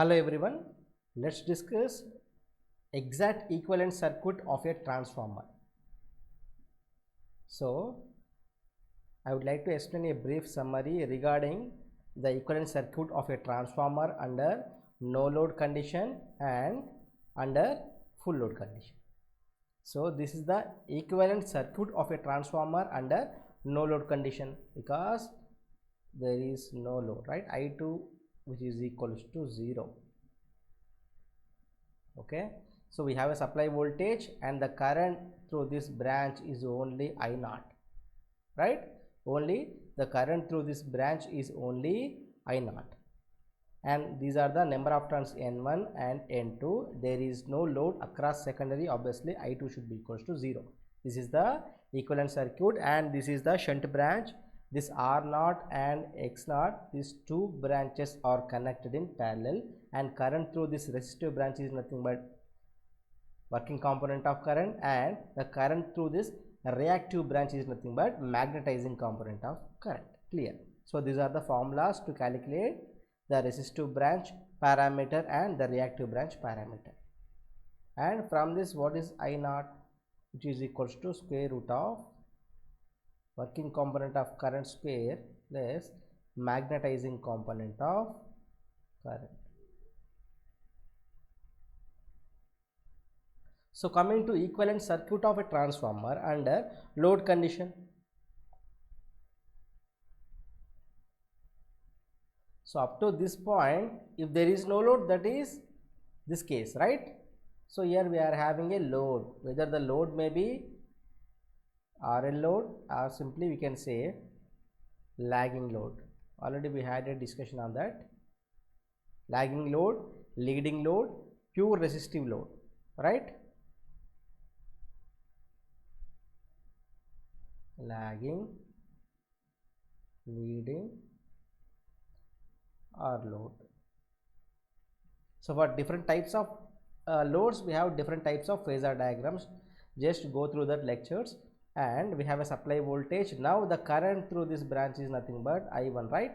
Hello everyone, let's discuss exact equivalent circuit of a transformer. So, I would like to explain a brief summary regarding the equivalent circuit of a transformer under no load condition and under full load condition. So, this is the equivalent circuit of a transformer under no load condition because there is no load, right? I2 which is equals to 0. Okay, so we have a supply voltage and the current through this branch is only I0, right? Only the current through this branch is only I0, and these are the number of turns N1 and N2. There is no load across secondary. Obviously I2 should be equals to 0. This is the equivalent circuit, and this is the shunt branch. This R0 and X0, these two branches are connected in parallel, and current through this resistive branch is nothing but working component of current, and the current through this reactive branch is nothing but magnetizing component of current. Clear? So these are the formulas to calculate the resistive branch parameter and the reactive branch parameter. And from this, what is I0, which is equals to square root of working component of current square plus magnetizing component of current. So coming to equivalent circuit of a transformer under load condition. So up to this point, if there is no load, that is this case, right? So here we are having a load, whether the load may be RL load or simply we can say lagging load. Already we had a discussion on that. Lagging load, leading load, pure resistive load, right? Lagging, leading or load. So for different types of loads, we have different types of phasor diagrams. Just go through that lectures. And we have a supply voltage. Now the current through this branch is nothing but I1, right?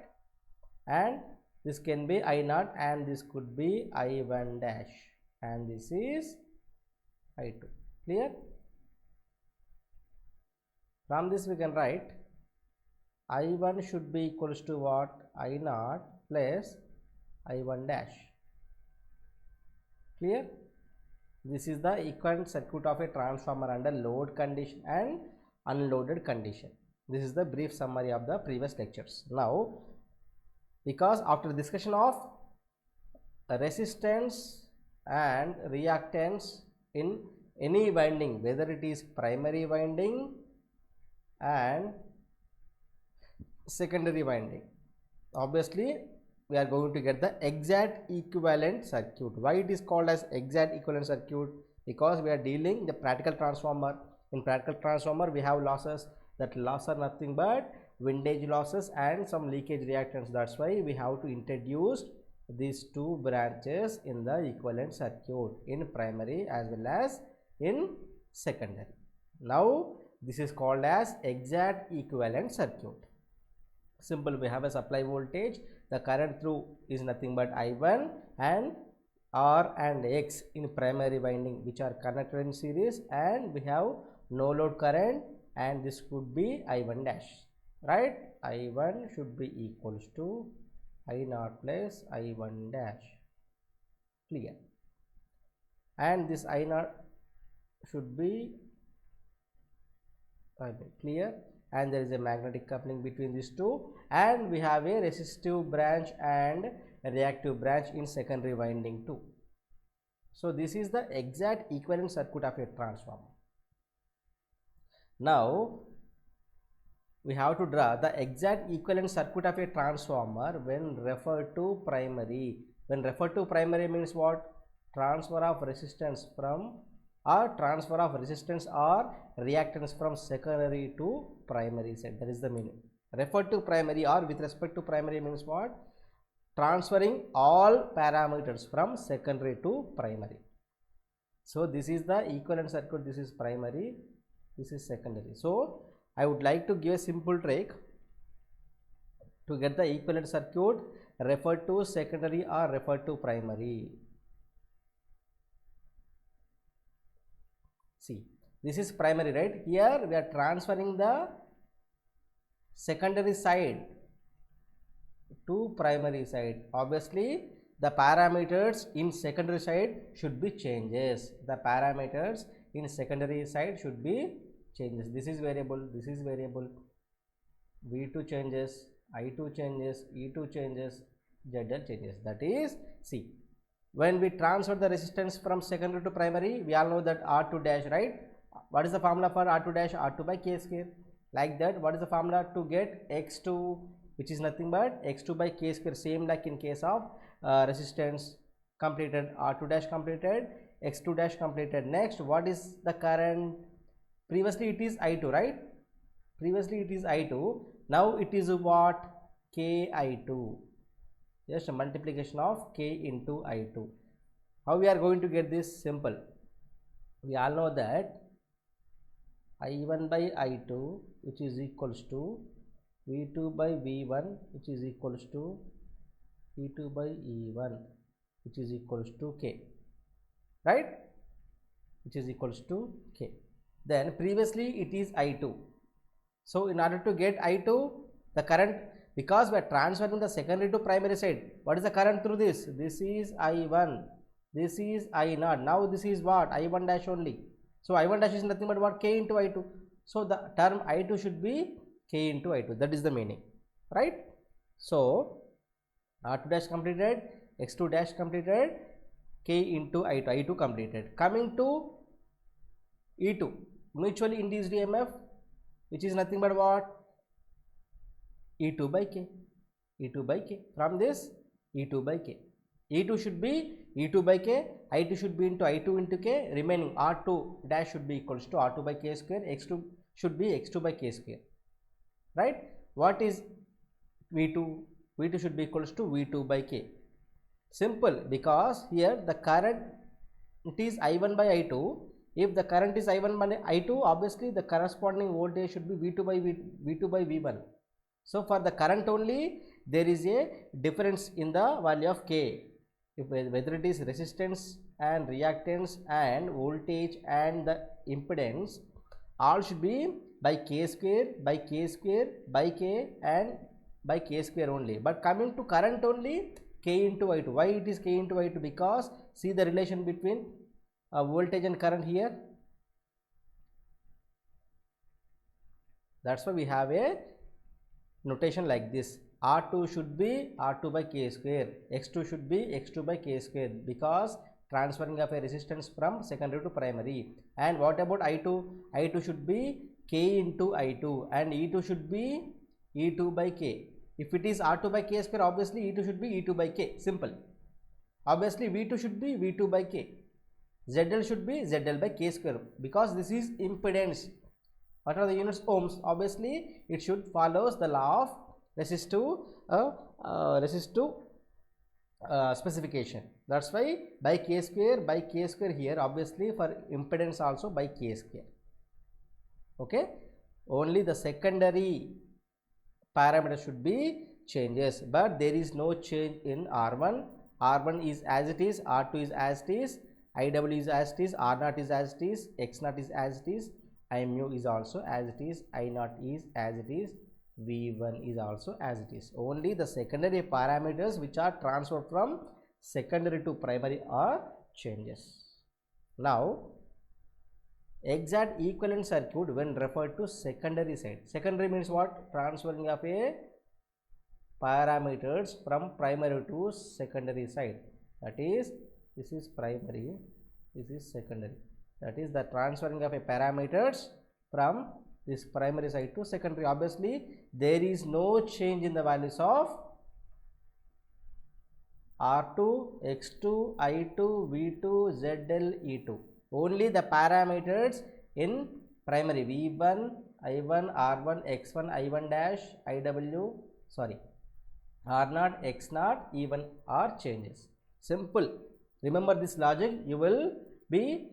And this can be I0 and this could be I1 dash, and this is I2. Clear? From this we can write I1 should be equals to what? I0 plus I1 dash. Clear? This is the equivalent circuit of a transformer under load condition and unloaded condition. This is the brief summary of the previous lectures. Now, because after discussion of resistance and reactance in any winding, whether it is primary winding and secondary winding, obviously we are going to get the exact equivalent circuit. Why it is called as exact equivalent circuit? Because we are dealing the practical transformer. In practical transformer we have losses. That loss are nothing but windage losses and some leakage reactance. That's why we have to introduce these two branches in the equivalent circuit in primary as well as in secondary. Now this is called as exact equivalent circuit. Simple, we have a supply voltage, the current through is nothing but I1, and R and X in primary winding which are connected in series, and we have no load current, and this could be I1 dash, right? I1 should be equals to I0 plus I1 dash. Clear? And this I0 should be clear, and there is a magnetic coupling between these two, and we have a resistive branch and a reactive branch in secondary winding too. So this is the exact equivalent circuit of a transformer. Now we have to draw the exact equivalent circuit of a transformer when referred to primary. When referred to primary means what? Transfer of resistance from transfer of resistance or reactance from secondary to primary side. That is the meaning. Referred to primary or with respect to primary means what? Transferring all parameters from secondary to primary. So this is the equivalent circuit. This is primary, this is secondary. So I would like to give a simple trick to get the equivalent circuit. refer to secondary or refer to primary. See, this is primary, right? Here we are transferring the secondary side to primary side. Obviously, the parameters in secondary side should be changes. The parameters in secondary side should be changes. This is variable, this is variable. V2 changes, I2 changes, E2 changes, ZL changes. That is, see, when we transfer the resistance from secondary to primary, we all know that R2 dash, right? What is the formula for R2 dash? R2 by K square. Like that, what is the formula to get X2, which is nothing but X2 by K square, same like in case of resistance completed, R2 dash completed, X2 dash completed. Next, what is the current? Previously it is I2, right? Previously it is I2. Now it is what? KI2. Just a multiplication of K into I2. How we are going to get this? Simple. We all know that I1 by I2, which is equals to V2 by V1, which is equals to E2 by E1, which is equals to K, right? Which is equals to K. Then previously it is I2. So in order to get I2, the current, because we are transferring the secondary to primary side, what is the current through this? This is I1, this is I0. Now this is what? I1 dash only. So I1 dash is nothing but what? K into I2. So the term I2 should be K into I2. That is the meaning, right? So R2 dash completed, X2 dash completed, K into I2, I2 completed. Coming to E2, mutually induced EMF, which is nothing but what? E2 by K, E2 by K. From this, E2 by K. E2 should be E2 by K, I2 should be into I2 into K, remaining R2 dash should be equals to R2 by K square, X2 should be X2 by K square, right? What is V2? V2 should be equals to V2 by K. Simple, because here the current, it is I1 by I2. If the current is I1 by I2, obviously the corresponding voltage should be V2 by V2 by V1. So for the current only, there is a difference in the value of K. If whether it is resistance and reactance and voltage and the impedance, all should be by K square, by K square, by K and by K square only. But coming to current only, K into I2. Why it is K into I2? Because see the relation between voltage and current here. That's why we have a notation like this. R2 should be R2 by K square, X2 should be X2 by K square, because transferring of a resistance from secondary to primary. And what about I2? I2 should be K into I2 and E2 should be E2 by K. If it is R2 by K square, obviously E2 should be E2 by K. Simple. Obviously V2 should be V2 by K. ZL should be ZL by K square, because this is impedance. What are the units? Ohms. Obviously it should follows the law of resistive specification. That's why by K square here, obviously for impedance also by K square. Okay, only the secondary parameter should be changes, but there is no change in R1. R1 is as it is, R2 is as it is, IW is as it is, R0 is as it is, X0 is as it is, IMU is also as it is, I0 is as it is, V1 is also as it is. Only the secondary parameters which are transferred from secondary to primary are changes. Now exact equivalent circuit when referred to secondary side. Secondary means what? Transferring of a parameters from primary to secondary side. That is, this is primary, this is secondary. That is the transferring of a parameters from this primary side to secondary. Obviously there is no change in the values of R2, X2, I2, V2, ZL, E2. Only the parameters in primary V1, I1, R1, X1, I1 dash, IW, sorry, R0, X0, E1 are changes. Simple. Remember this logic. You will be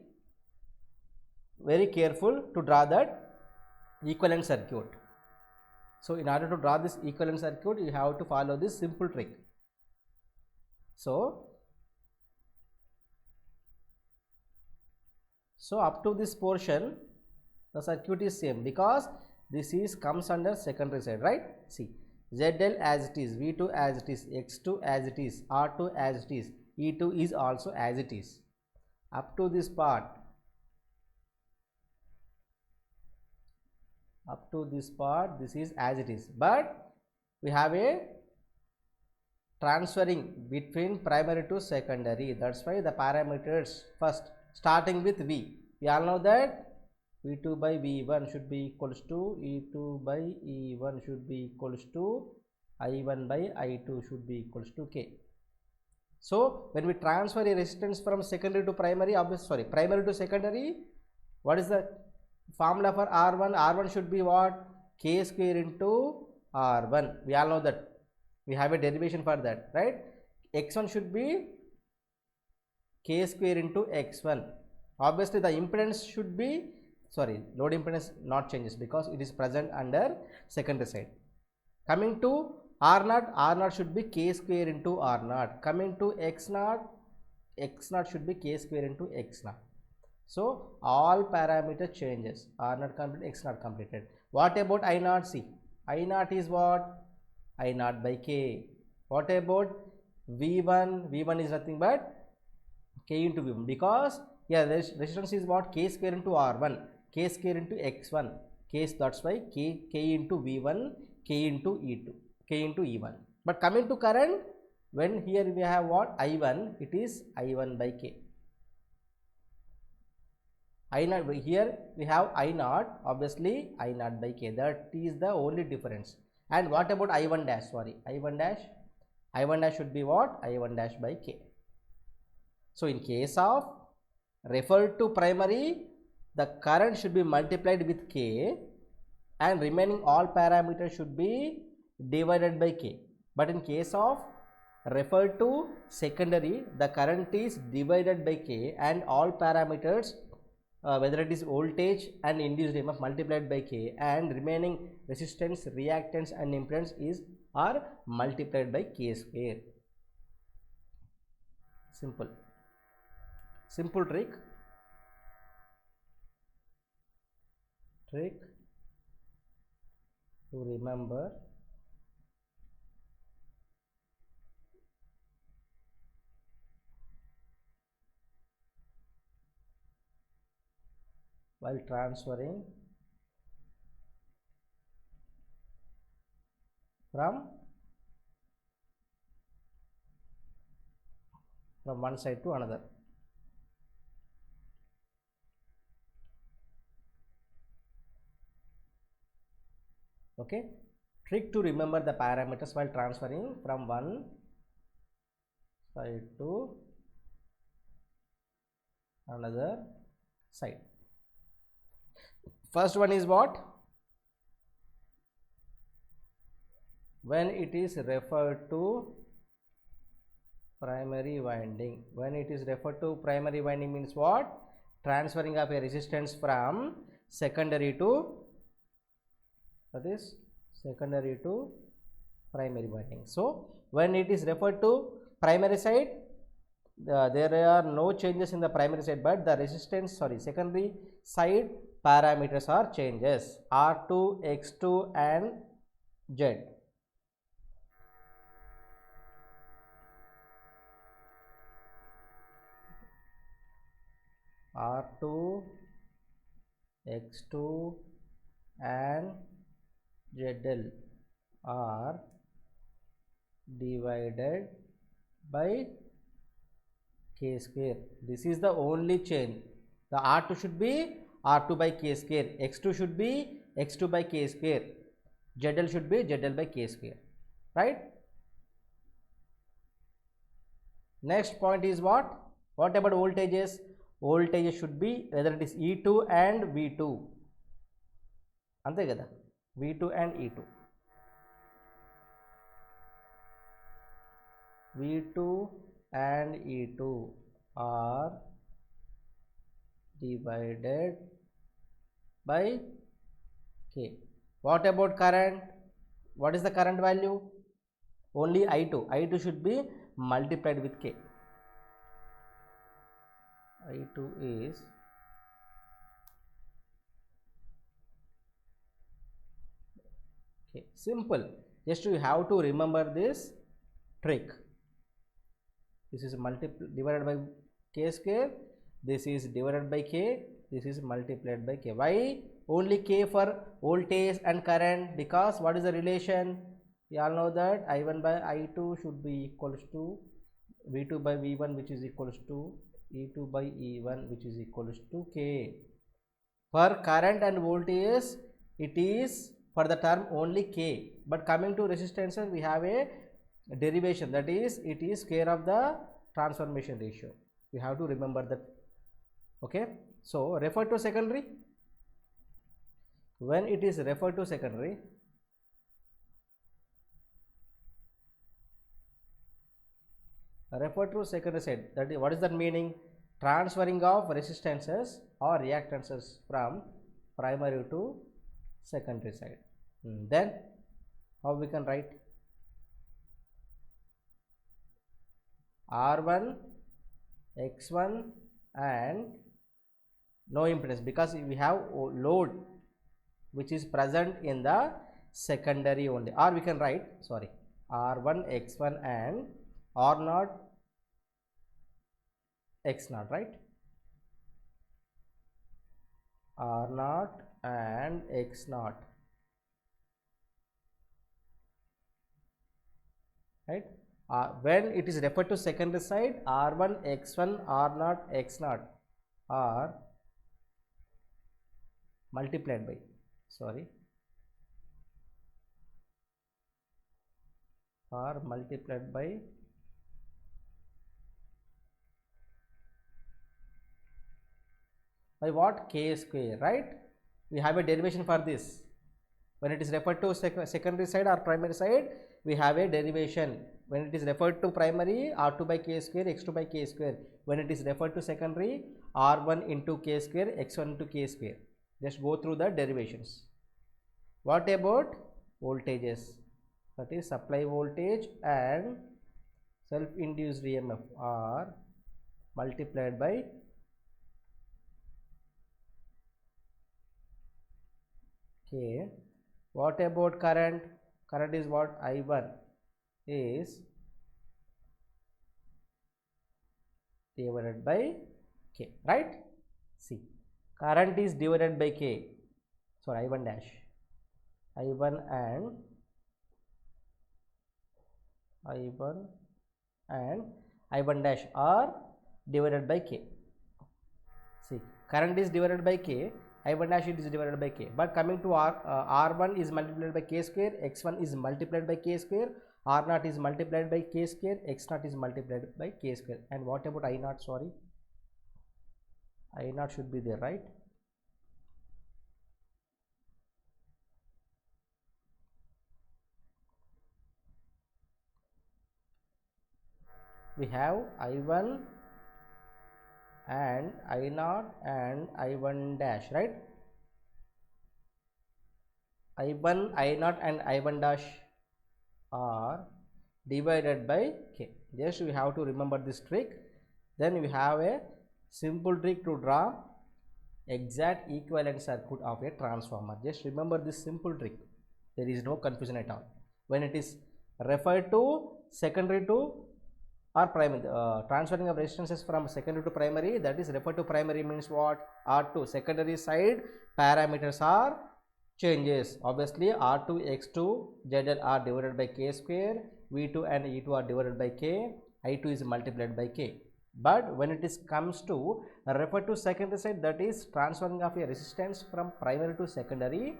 very careful to draw that equivalent circuit. So in order to draw this equivalent circuit, you have to follow this simple trick. So up to this portion the circuit is same because this is comes under secondary side, right? See, ZL as it is, V2 as it is, X2 as it is, R2 as it is, E2 is also as it is. Up to this part, this is as it is, but we have a transferring between primary to secondary. That's why the parameters first starting with V. We all know that V2 by V1 should be equals to E2 by E1 should be equals to I1 by I2 should be equals to K. So when we transfer a resistance from secondary to primary, primary to secondary, what is the formula for R1? R1 should be what? K square into R1. We all know that. We have a derivation for that, right? X1 should be K square into X1. Obviously the impedance should be, load impedance not changes because it is present under secondary side. Coming to R0, R0 should be K square into R0. Coming to X0, X0 should be K square into X0. So all parameter changes. R0 completed, X0 completed. What about I0? See, I0 is what? I0 by K. What about V1? V1 is nothing but K into V1 because the resistance is what? K square into R1, K square into X1. That's why K into V1, K into E2, K into E1. But coming to current, when here we have what? I1, it is I1 by K. I0, here we have I0, obviously I0 by K. That is the only difference. And what about I1 dash? I1 dash should be what? I1 dash by K. So in case of referred to primary, the current should be multiplied with K and remaining all parameters should be divided by K. But in case of referred to secondary, the current is divided by K and all parameters, whether it is voltage and induced EMF, multiplied by K, and remaining resistance, reactance and impedance are multiplied by K square. Simple trick to remember. While transferring from one side to another. Okay, trick to remember the parameters while transferring from one side to another side. First one is what? When it is referred to primary winding. When it is referred to primary winding means what? Transferring of a resistance from secondary to, that is secondary to primary winding. So when it is referred to primary side, there are no changes in the primary side, but the resistance, secondary side parameters are changes, R2, X2 and Z. R2, X2 and ZL are divided by K square. This is the only change. The R2 should be R2 by K square, X2 should be X2 by K square, ZL should be ZL by K square, right? Next point is what? What about voltages? Voltages should be whether it is E2 and V2. Ante kada, V2 and E2. V2 and E2 are divided by K. What about current? What is the current value? Only I2. I2 should be multiplied with K. I2 is okay, simple. Just you have to remember this trick. This is divided by K square. This is divided by K. This is multiplied by K. Why only K for voltage and current? Because what is the relation? We all know that I1 by I2 should be equals to V2 by V1, which is equals to E2 by E1, which is equals to K. For current and voltage, it is for the term only K. But coming to resistance, we have a derivation, that is it is square of the transformation ratio. We have to remember that. Okay, so refer to secondary. When it is referred to secondary, refer to secondary side, that is what is that meaning? Transferring of resistances or reactances from primary to secondary side. Then how we can write? R1, X1 and no impedance, because we have load which is present in the secondary only. Or we can write, sorry, R1, X1 and R0, X0, right? R0 and X0, right? When it is referred to secondary side, R1, X1, R0, X0 are multiplied by, sorry, are multiplied by what? K square, right? We have a derivation for this. When it is referred to secondary side or primary side, we have a derivation. When it is referred to primary, R2 by K square, X2 by K square. When it is referred to secondary, R1 into K square, X1 into K square. Just go through the derivations. What about voltages? That is supply voltage and self-induced EMF are multiplied by K. What about current? Current is what? I1 is divided by K, right? See, current is divided by K. So I1 dash, I1 and I1 dash are divided by K. See, current is divided by K, I1 dash it is divided by K. But coming to R1 is multiplied by K square, X1 is multiplied by K square, R0 is multiplied by K square, X0 is multiplied by K square. And what about I0? Sorry, I0 should be there, right? We have I1 and I0 and I1 dash, right? I1, I0 and I1 dash are divided by K. Just we have to remember this trick. Then we have a simple trick to draw exact equivalent circuit of a transformer. Just remember this simple trick. There is no confusion at all. When it is referred to secondary to or primary, transferring of resistances from secondary to primary, that is referred to primary means what? R2. Secondary side parameters are changes. Obviously R2, X2, ZL are divided by K square, V2 and E2 are divided by K, I2 is multiplied by K. But when it is comes to refer to secondary side, that is transferring of a resistance from primary to secondary,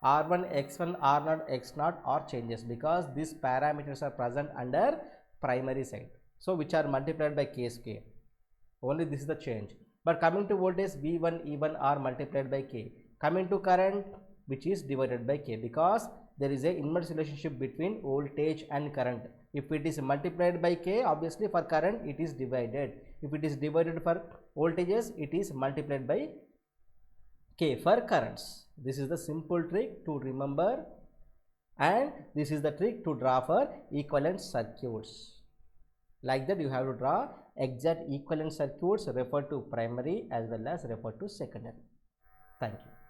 R1, X1, R0, X0 are changes because these parameters are present under primary side. So which are multiplied by K square. Only this is the change. But coming to voltage, V1, E1 are multiplied by K. Coming to current, which is divided by K, because there is a inverse relationship between voltage and current. If it is multiplied by K, obviously for current it is divided. If it is divided for voltages, it is multiplied by K for currents. This is the simple trick to remember, and this is the trick to draw for equivalent circuits. Like that, you have to draw exact equivalent circuits refer to primary as well as refer to secondary. Thank you.